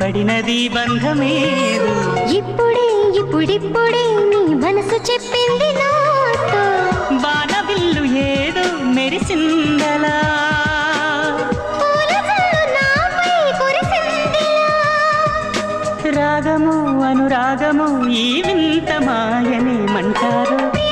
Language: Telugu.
పడినది బంధమేదు ఇప్పుడిప్పుడే నీ మనసు చెప్పింది నాతో బాణవిల్లు ఏదో మెరిసిందలా రాగము అనురాగము ఈ వింత మాయనేమంటారు